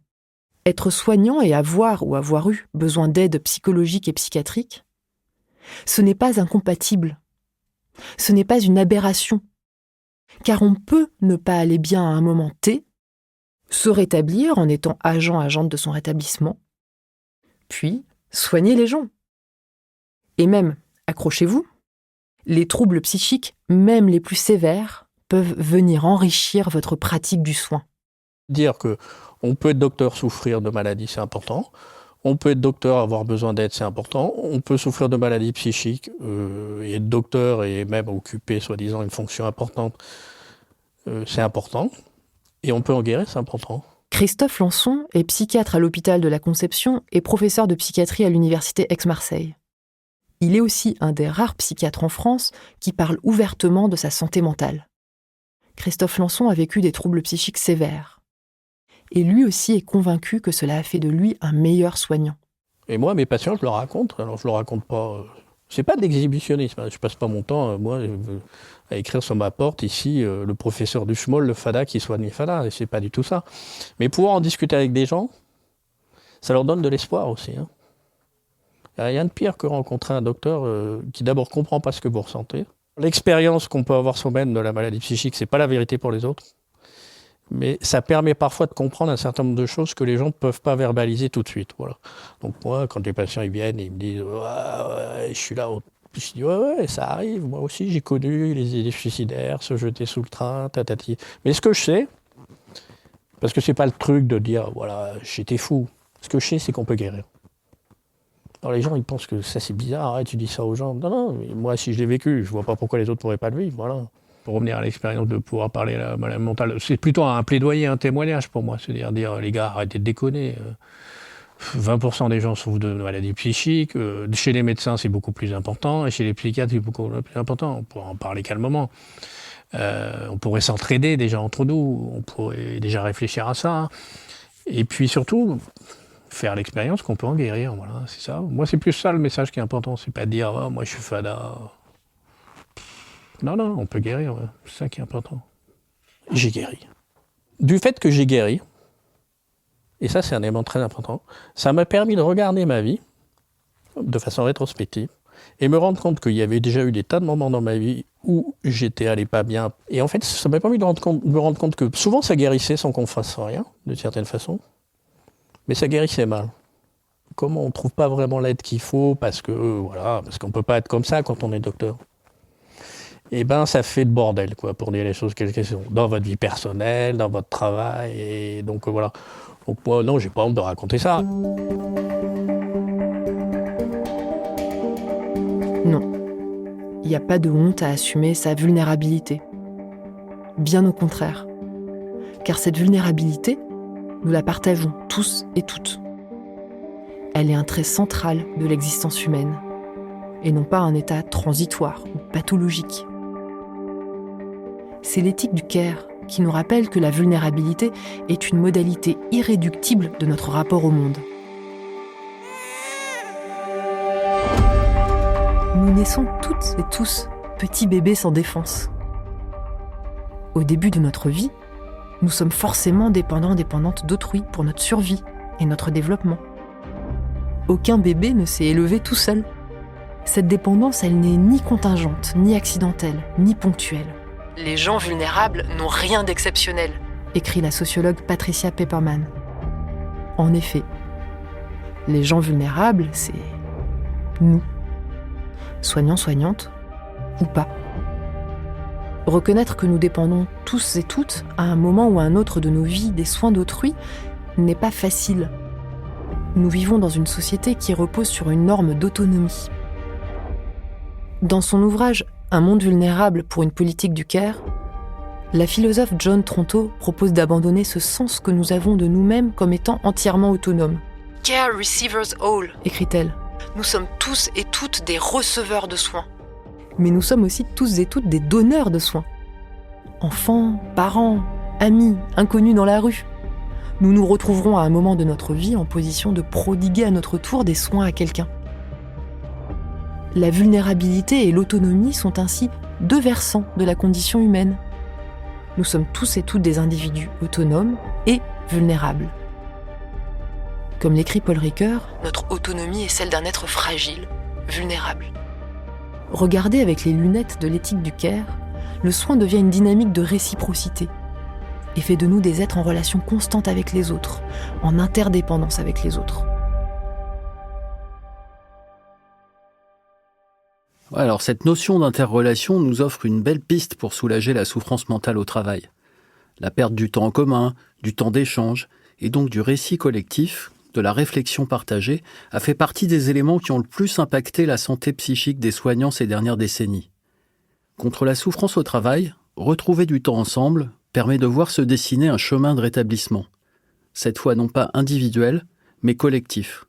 Être soignant et avoir ou avoir eu besoin d'aide psychologique et psychiatrique, ce n'est pas incompatible. Ce n'est pas une aberration. Car on peut ne pas aller bien à un moment T, se rétablir en étant agente de son rétablissement, puis soigner les gens. Et même, accrochez-vous, les troubles psychiques, même les plus sévères, peuvent venir enrichir votre pratique du soin. Dire que on peut être docteur, souffrir de maladies, c'est important. On peut être docteur, avoir besoin d'aide, c'est important. On peut souffrir de maladies psychiques et être docteur et même occuper, soi-disant, une fonction importante, c'est important. Et on peut en guérir, c'est important. Christophe Lançon est psychiatre à l'hôpital de la Conception et professeur de psychiatrie à l'université Aix-Marseille. Il est aussi un des rares psychiatres en France qui parle ouvertement de sa santé mentale. Christophe Lançon a vécu des troubles psychiques sévères. Et lui aussi est convaincu que cela a fait de lui un meilleur soignant. Et moi, mes patients, je leur raconte. Alors, je leur raconte pas... c'est pas de l'exhibitionnisme. Je passe pas mon temps, moi, à écrire sur ma porte, ici, le professeur du Schmoll, le Fada, qui soigne les Fada. Et c'est pas du tout ça. Mais pouvoir en discuter avec des gens, ça leur donne de l'espoir aussi. Il n'y a rien de pire que rencontrer un docteur qui d'abord comprend pas ce que vous ressentez. L'expérience qu'on peut avoir soi-même de la maladie psychique, c'est pas la vérité pour les autres. Mais ça permet parfois de comprendre un certain nombre de choses que les gens ne peuvent pas verbaliser tout de suite. Voilà. Donc moi, quand les patients ils viennent et ils me disent ouais, je suis là, je dis ouais, ça arrive, moi aussi j'ai connu les idées suicidaires, se jeter sous le train, tatati. Mais ce que je sais, parce que c'est pas le truc de dire voilà, j'étais fou. Ce que je sais, c'est qu'on peut guérir. Alors les gens ils pensent que ça c'est bizarre, tu dis ça aux gens. Non, mais moi si je l'ai vécu, je vois pas pourquoi les autres pourraient pas le vivre, voilà. Pour revenir à l'expérience de pouvoir parler à la maladie mentale, c'est plutôt un plaidoyer, un témoignage pour moi. C'est-à-dire dire, les gars, arrêtez de déconner. 20% des gens souffrent de maladies psychiques. Chez les médecins, c'est beaucoup plus important. Et chez les psychiatres, c'est beaucoup plus important. On pourrait en parler calmement. On pourrait s'entraider déjà entre nous. On pourrait déjà réfléchir à ça. Et puis surtout, faire l'expérience qu'on peut en guérir. Voilà, c'est ça. Moi, c'est plus ça le message qui est important. C'est pas de dire, oh, moi, je suis fada. Non, on peut guérir, ouais. C'est ça qui est important. J'ai guéri. Du fait que j'ai guéri, et ça c'est un élément très important, ça m'a permis de regarder ma vie de façon rétrospective et me rendre compte qu'il y avait déjà eu des tas de moments dans ma vie où j'étais allé pas bien. Et en fait, ça m'a permis de me rendre compte que souvent ça guérissait sans qu'on fasse rien, d'une certaine façon, mais ça guérissait mal. Comme on ne trouve pas vraiment l'aide qu'il faut parce qu'on ne peut pas être comme ça quand on est docteur. Et ça fait de bordel, quoi, pour dire les choses qu'elles sont. Dans votre vie personnelle, dans votre travail, et donc voilà. Donc moi, non, j'ai pas honte de raconter ça. Non, il n'y a pas de honte à assumer sa vulnérabilité. Bien au contraire. Car cette vulnérabilité, nous la partageons tous et toutes. Elle est un trait central de l'existence humaine, et non pas un état transitoire ou pathologique. C'est l'éthique du care qui nous rappelle que la vulnérabilité est une modalité irréductible de notre rapport au monde. Nous naissons toutes et tous petits bébés sans défense. Au début de notre vie, nous sommes forcément dépendantes d'autrui pour notre survie et notre développement. Aucun bébé ne s'est élevé tout seul. Cette dépendance, elle n'est ni contingente, ni accidentelle, ni ponctuelle. Les gens vulnérables n'ont rien d'exceptionnel, écrit la sociologue Patricia Pepperman. En effet, les gens vulnérables, c'est nous, soignants, soignantes, ou pas. Reconnaître que nous dépendons tous et toutes, à un moment ou à un autre de nos vies, des soins d'autrui, n'est pas facile. Nous vivons dans une société qui repose sur une norme d'autonomie. Dans son ouvrage « Un monde vulnérable pour une politique du care », la philosophe John Tronto propose d'abandonner ce sens que nous avons de nous-mêmes comme étant entièrement autonomes. « Care receivers all », écrit-elle. Nous sommes tous et toutes des receveurs de soins. Mais nous sommes aussi tous et toutes des donneurs de soins. Enfants, parents, amis, inconnus dans la rue. Nous nous retrouverons à un moment de notre vie en position de prodiguer à notre tour des soins à quelqu'un. La vulnérabilité et l'autonomie sont ainsi deux versants de la condition humaine. Nous sommes tous et toutes des individus autonomes et vulnérables. Comme l'écrit Paul Ricoeur, notre autonomie est celle d'un être fragile, vulnérable. Regardé avec les lunettes de l'éthique du care, le soin devient une dynamique de réciprocité et fait de nous des êtres en relation constante avec les autres, en interdépendance avec les autres. Alors cette notion d'interrelation nous offre une belle piste pour soulager la souffrance mentale au travail. La perte du temps en commun, du temps d'échange et donc du récit collectif, de la réflexion partagée, a fait partie des éléments qui ont le plus impacté la santé psychique des soignants ces dernières décennies. Contre la souffrance au travail, retrouver du temps ensemble permet de voir se dessiner un chemin de rétablissement. Cette fois non pas individuel, mais collectif.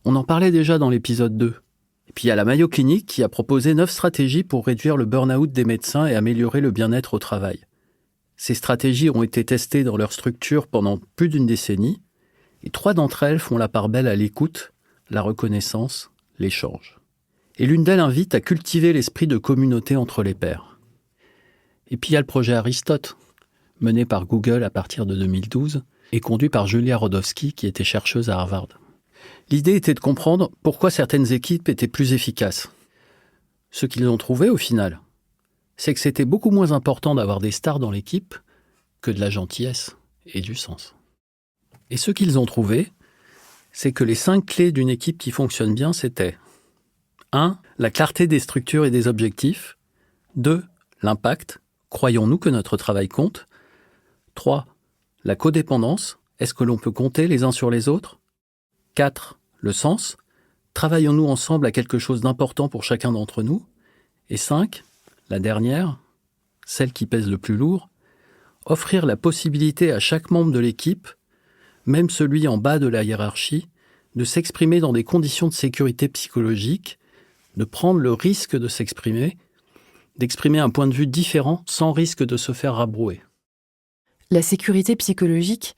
On en parlait déjà dans l'épisode 2. Et puis il y a la Mayo Clinic qui a proposé 9 stratégies pour réduire le burn-out des médecins et améliorer le bien-être au travail. Ces stratégies ont été testées dans leur structure pendant plus d'une décennie, et 3 d'entre elles font la part belle à l'écoute, la reconnaissance, l'échange. Et l'une d'elles invite à cultiver l'esprit de communauté entre les pairs. Et puis il y a le projet Aristote, mené par Google à partir de 2012 et conduit par Julia Rodowski qui était chercheuse à Harvard. L'idée était de comprendre pourquoi certaines équipes étaient plus efficaces. Ce qu'ils ont trouvé au final, c'est que c'était beaucoup moins important d'avoir des stars dans l'équipe que de la gentillesse et du sens. Et ce qu'ils ont trouvé, c'est que les 5 clés d'une équipe qui fonctionne bien, c'était 1. La clarté des structures et des objectifs. 2. L'impact. Croyons-nous que notre travail compte. 3. La codépendance. Est-ce que l'on peut compter les uns sur les autres. 4. Le sens. Travaillons-nous ensemble à quelque chose d'important pour chacun d'entre nous. Et 5. La dernière, celle qui pèse le plus lourd. Offrir la possibilité à chaque membre de l'équipe, même celui en bas de la hiérarchie, de s'exprimer dans des conditions de sécurité psychologique, de prendre le risque de s'exprimer, d'exprimer un point de vue différent sans risque de se faire rabrouer. La sécurité psychologique,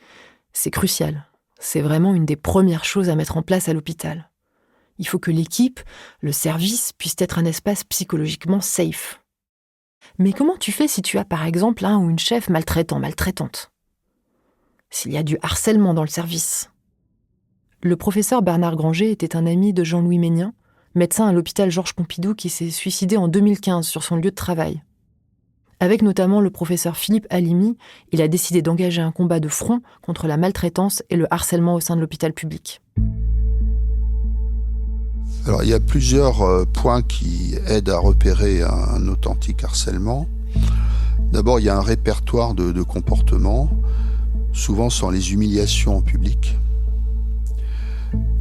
c'est crucial. C'est vraiment une des premières choses à mettre en place à l'hôpital. Il faut que l'équipe, le service, puisse être un espace psychologiquement safe. Mais comment tu fais si tu as par exemple un ou une chef maltraitant, maltraitante ? S'il y a du harcèlement dans le service ? Le professeur Bernard Granger était un ami de Jean-Louis Ménien, médecin à l'hôpital Georges Pompidou qui s'est suicidé en 2015 sur son lieu de travail. Avec notamment le professeur Philippe Halimi, il a décidé d'engager un combat de front contre la maltraitance et le harcèlement au sein de l'hôpital public. Alors, il y a plusieurs points qui aident à repérer un authentique harcèlement. D'abord, il y a un répertoire de comportements, souvent sans les humiliations en public.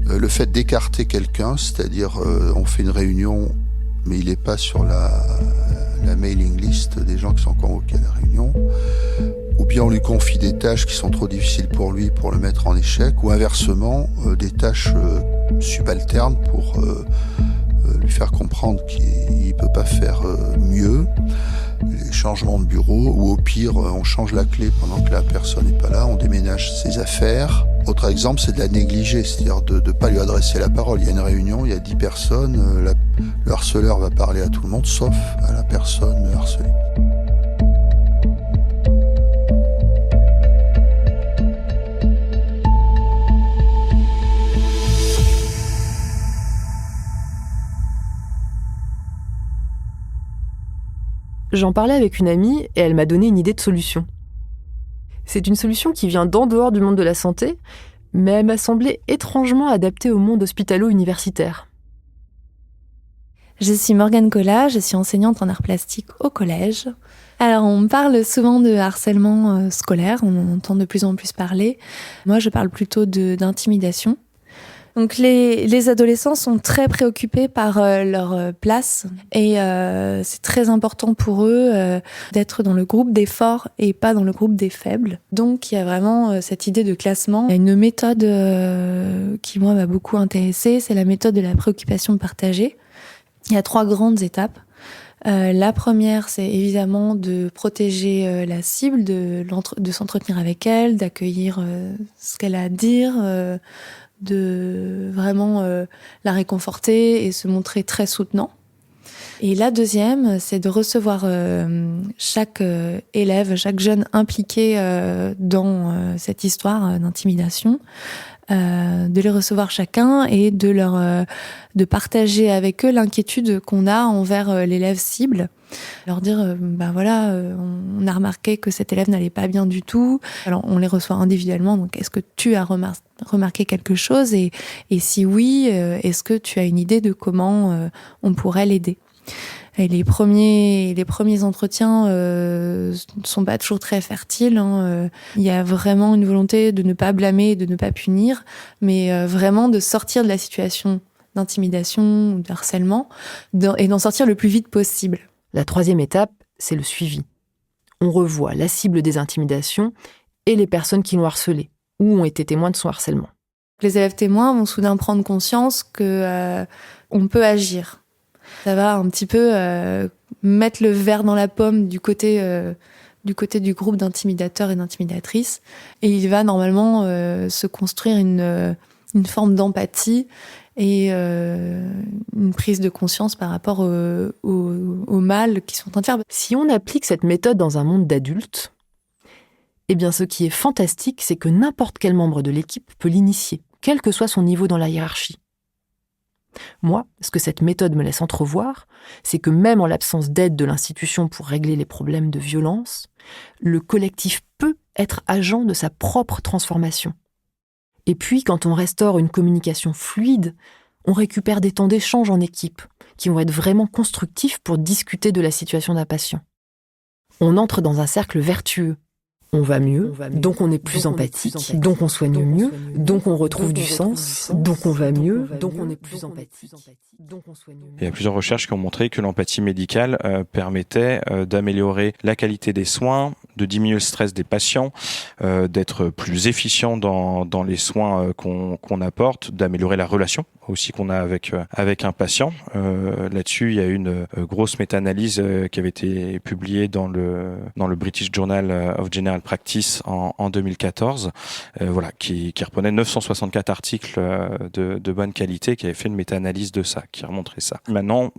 Le fait d'écarter quelqu'un, c'est-à-dire on fait une réunion, mais il n'est pas sur la mailing list des gens qui sont convoqués à la réunion, ou bien on lui confie des tâches qui sont trop difficiles pour lui pour le mettre en échec, ou inversement, des tâches subalternes pour lui faire comprendre qu'il ne peut pas faire mieux, les changements de bureau, ou au pire, on change la clé pendant que la personne n'est pas là, on déménage ses affaires. Autre exemple, c'est de la négliger, c'est-à-dire de ne pas lui adresser la parole. Il y a une réunion, il y a 10 personnes, le harceleur va parler à tout le monde, sauf à la personne harcelée. J'en parlais avec une amie et elle m'a donné une idée de solution. C'est une solution qui vient d'en dehors du monde de la santé, mais elle m'a semblé étrangement adaptée au monde hospitalo-universitaire. Je suis Morgane Collat, je suis enseignante en arts plastiques au collège. Alors on parle souvent de harcèlement scolaire, on en entend de plus en plus parler. Moi je parle plutôt d'intimidation. Donc les adolescents sont très préoccupés par leur place et c'est très important pour eux d'être dans le groupe des forts et pas dans le groupe des faibles. Donc il y a vraiment cette idée de classement. Il y a une méthode qui moi m'a beaucoup intéressée, c'est la méthode de la préoccupation partagée. Il y a 3 grandes étapes. La première, c'est évidemment de protéger la cible, de s'entretenir avec elle, d'accueillir ce qu'elle a à dire, de vraiment la réconforter et se montrer très soutenant. Et la deuxième, c'est de recevoir chaque élève, chaque jeune impliqué dans cette histoire d'intimidation, de les recevoir chacun et de partager avec eux l'inquiétude qu'on a envers l'élève cible. Leur dire, on a remarqué que cet élève n'allait pas bien du tout. Alors, on les reçoit individuellement, donc est-ce que tu as remarqué quelque chose et si oui, est-ce que tu as une idée de comment on pourrait l'aider? Et les premiers entretiens sont pas toujours très fertiles. Il y a vraiment une volonté de ne pas blâmer et de ne pas punir, mais vraiment de sortir de la situation d'intimidation ou de harcèlement et d'en sortir le plus vite possible. La 3e étape, c'est le suivi. On revoit la cible des intimidations et les personnes qui l'ont harcelé ou ont été témoins de son harcèlement. Les élèves témoins vont soudain prendre conscience que on peut agir. Ça va un petit peu mettre le verre dans la pomme du côté du groupe d'intimidateurs et d'intimidatrices. Et il va normalement se construire une forme d'empathie et une prise de conscience par rapport au mal qu'ils sont en train de faire. Si on applique cette méthode dans un monde d'adultes, eh bien ce qui est fantastique, c'est que n'importe quel membre de l'équipe peut l'initier, quel que soit son niveau dans la hiérarchie. Moi, ce que cette méthode me laisse entrevoir, c'est que même en l'absence d'aide de l'institution pour régler les problèmes de violence, le collectif peut être agent de sa propre transformation. Et puis, quand on restaure une communication fluide, on récupère des temps d'échange en équipe qui vont être vraiment constructifs pour discuter de la situation d'un patient. On entre dans un cercle vertueux. On va mieux, donc on est plus empathique, donc on soigne mieux, donc on retrouve du sens, donc on va mieux, donc on est plus empathique, donc on soigne mieux. Il y a plusieurs recherches qui ont montré que l'empathie médicale permettait d'améliorer la qualité des soins, de diminuer le stress des patients, d'être plus efficient dans les soins qu'on apporte, d'améliorer la relation aussi qu'on a avec un patient. Là-dessus, il y a une grosse méta-analyse qui avait été publiée dans le British Journal of General Practice en 2014, qui reprenait 964 articles de bonne qualité, qui avait fait une méta-analyse de ça, qui remontrait ça. Maintenant,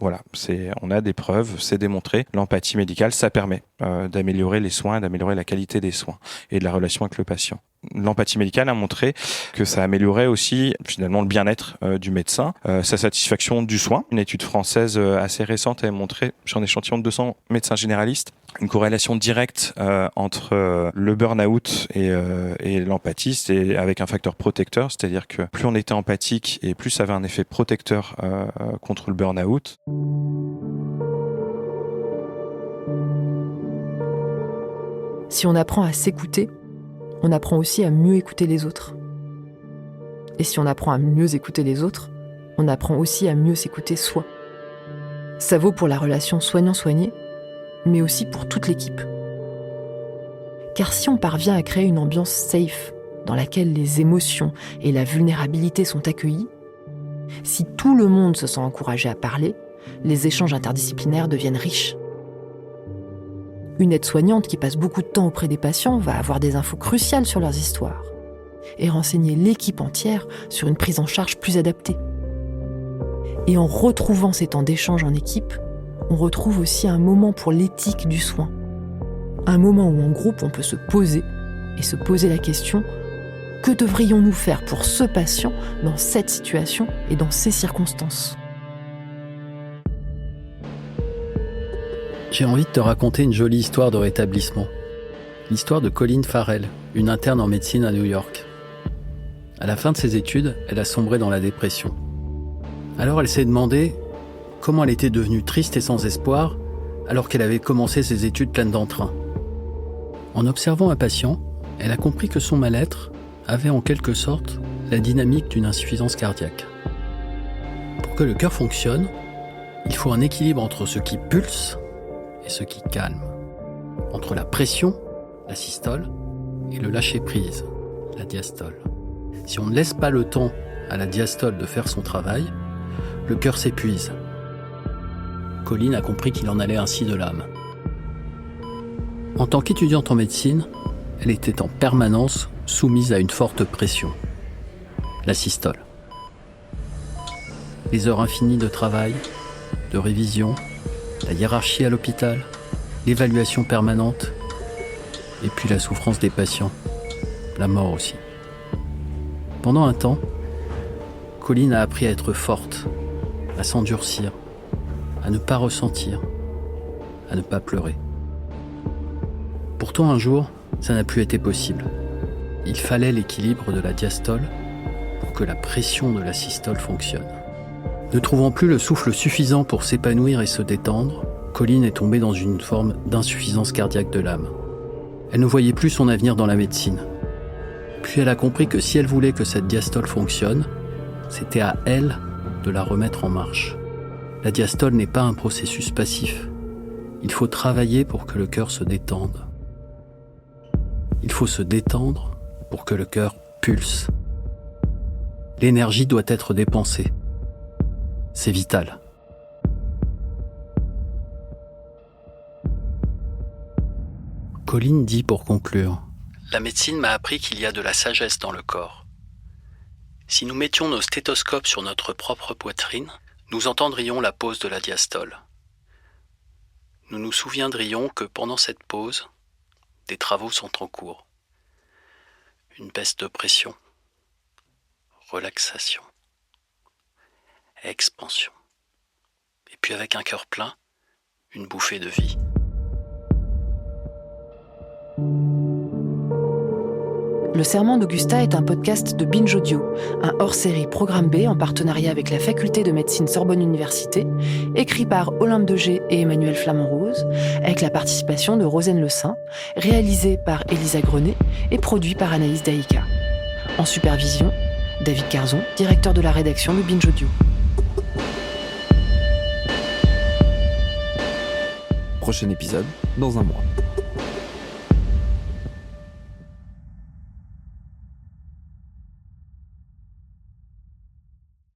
on a des preuves, c'est démontré. L'empathie médicale, ça permet d'améliorer les soins, d'améliorer la qualité des soins et de la relation avec le patient. L'empathie médicale a montré que ça améliorait aussi finalement le bien-être du médecin, sa satisfaction du soin. Une étude française assez récente avait montré, sur un échantillon de 200 médecins généralistes, une corrélation directe entre le burn-out et l'empathie, c'est avec un facteur protecteur, c'est-à-dire que plus on était empathique et plus ça avait un effet protecteur contre le burn-out. Si on apprend à s'écouter, on apprend aussi à mieux écouter les autres. Et si on apprend à mieux écouter les autres, on apprend aussi à mieux s'écouter soi. Ça vaut pour la relation soignant-soigné, mais aussi pour toute l'équipe. Car si on parvient à créer une ambiance safe, dans laquelle les émotions et la vulnérabilité sont accueillies, si tout le monde se sent encouragé à parler, les échanges interdisciplinaires deviennent riches. Une aide-soignante qui passe beaucoup de temps auprès des patients va avoir des infos cruciales sur leurs histoires et renseigner l'équipe entière sur une prise en charge plus adaptée. Et en retrouvant ces temps d'échange en équipe, on retrouve aussi un moment pour l'éthique du soin. Un moment où en groupe on peut se poser la question « Que devrions-nous faire pour ce patient dans cette situation et dans ces circonstances ?» J'ai envie de te raconter une jolie histoire de rétablissement. L'histoire de Colleen Farrell, une interne en médecine à New York. À la fin de ses études, elle a sombré dans la dépression. Alors elle s'est demandé comment elle était devenue triste et sans espoir alors qu'elle avait commencé ses études pleines d'entrain. En observant un patient, elle a compris que son mal-être avait en quelque sorte la dynamique d'une insuffisance cardiaque. Pour que le cœur fonctionne, il faut un équilibre entre ce qui pulse et ce qui calme, entre la pression, la systole, et le lâcher-prise, la diastole. Si on ne laisse pas le temps à la diastole de faire son travail, le cœur s'épuise. Colline a compris qu'il en allait ainsi de l'âme. En tant qu'étudiante en médecine, elle était en permanence soumise à une forte pression, la systole. Les heures infinies de travail, de révision, la hiérarchie à l'hôpital, l'évaluation permanente, et puis la souffrance des patients, la mort aussi. Pendant un temps, Colline a appris à être forte, à s'endurcir, à ne pas ressentir, à ne pas pleurer. Pourtant un jour, ça n'a plus été possible. Il fallait l'équilibre de la diastole pour que la pression de la systole fonctionne. Ne trouvant plus le souffle suffisant pour s'épanouir et se détendre, Colline est tombée dans une forme d'insuffisance cardiaque de l'âme. Elle ne voyait plus son avenir dans la médecine. Puis elle a compris que si elle voulait que cette diastole fonctionne, c'était à elle de la remettre en marche. La diastole n'est pas un processus passif. Il faut travailler pour que le cœur se détende. Il faut se détendre pour que le cœur pulse. L'énergie doit être dépensée. C'est vital. Colline dit pour conclure: la médecine m'a appris qu'il y a de la sagesse dans le corps. Si nous mettions nos stéthoscopes sur notre propre poitrine, nous entendrions la pause de la diastole. Nous nous souviendrions que pendant cette pause, des travaux sont en cours. Une baisse de pression, relaxation, expansion. Et puis avec un cœur plein, une bouffée de vie. Le Serment d'Augusta est un podcast de Binge Audio, un hors-série Programme B en partenariat avec la Faculté de médecine Sorbonne Université, écrit par Olympe Degé et Emmanuel Flamand-Rose, avec la participation de Rosane Le Saint, réalisé par Elisa Grenet et produit par Anaïs Daïka. En supervision, David Carzon, directeur de la rédaction de Binge Audio. Prochain épisode dans un mois.